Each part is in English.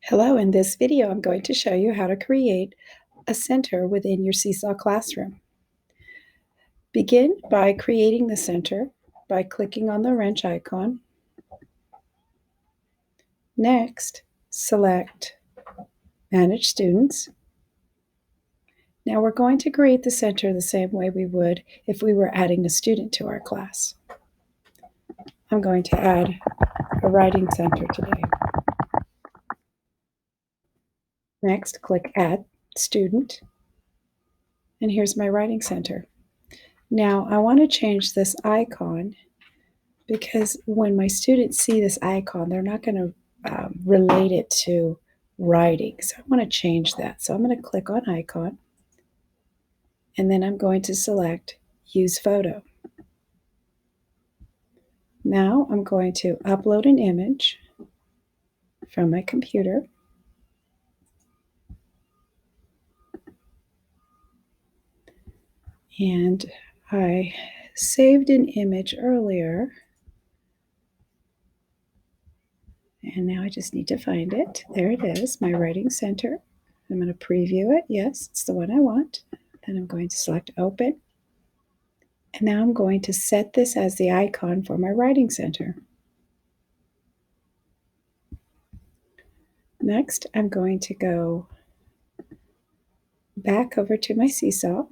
Hello, in this video I'm going to show you how to create a center within your Seesaw classroom. Begin by creating the center by clicking on the wrench icon. Next, select Manage Students. Now we're going to create the center the same way we would if we were adding a student to our class. I'm going to add a writing center today. Next, click Add Student, and here's my writing center. Now I want to change this icon because when my students see this icon, they're not going to relate it to writing. So I want to change that. So I'm going to click on icon, and then I'm going to select Use Photo. Now I'm going to upload an image from my computer. And I saved an image earlier. And now I just need to find it. There it is, my writing center. I'm going to preview it. Yes, it's the one I want. Then I'm going to select Open. And now I'm going to set this as the icon for my writing center. Next, I'm going to go back over to my Seesaw.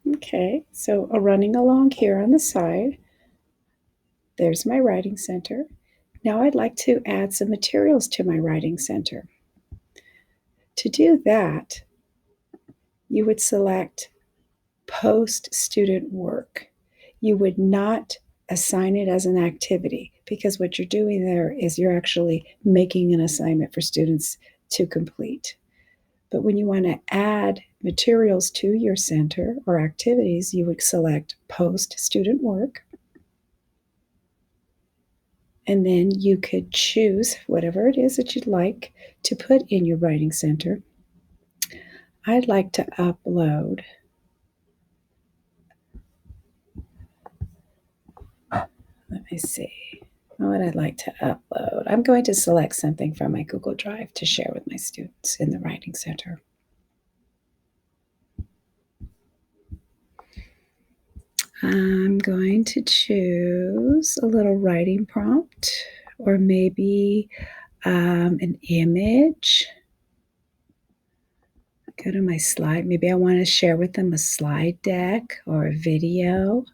Okay, so running along here on the side, there's my writing center. Now I'd like to add some materials to my writing center. To do that, you would select Post Student Work. You would not assign it as an activity because what you're doing there is you're actually making an assignment for students to complete. But when you want to add materials to your center or activities, you would select Post Student Work. And then you could choose whatever it is that you'd like to put in your writing center. I'd like to upload let me see what I'd like to upload. I'm going to select something from my Google Drive to share with my students in the Writing Center. I'm going to choose a little writing prompt or maybe an image. Go to my slide. Maybe I want to share with them a slide deck or a video.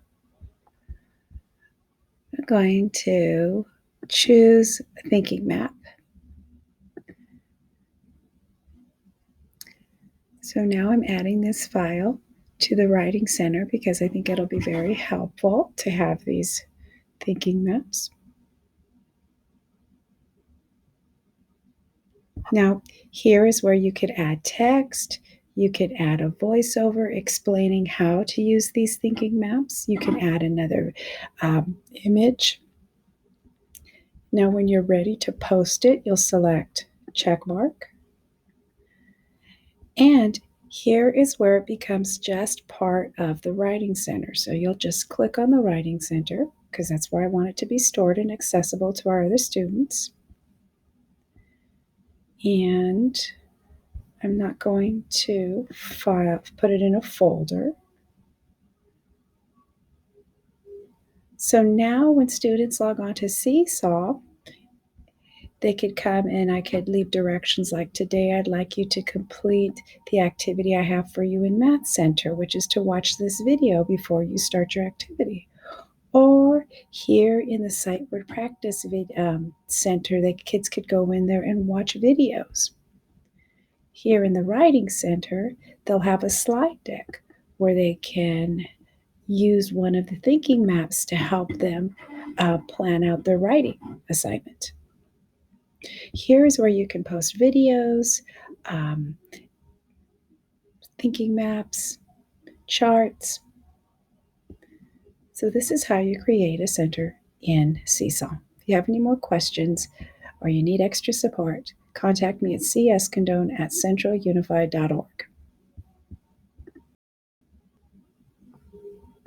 I'm going to choose a thinking map. So now I'm adding this file to the Writing Center because I think it'll be very helpful to have these thinking maps. Now, here is where you could add text. You could add a voiceover explaining how to use these thinking maps. You can add another image. Now, when you're ready to post it, you'll select check mark. And here is where it becomes just part of the Writing Center. So you'll just click on the Writing Center because that's where I want it to be stored and accessible to our other students. And I'm not going to put it in a folder. So now when students log on to Seesaw, they could come and I could leave directions like, today I'd like you to complete the activity I have for you in Math Center, which is to watch this video before you start your activity. Or here in the Sight Word Practice Center, the kids could go in there and watch videos. Here in the Writing Center, they'll have a slide deck where they can use one of the thinking maps to help them plan out their writing assignment. Here's where you can post videos, thinking maps, charts. So this is how you create a center in Seesaw. If you have any more questions or you need extra support, contact me at cscondone@centralunified.org.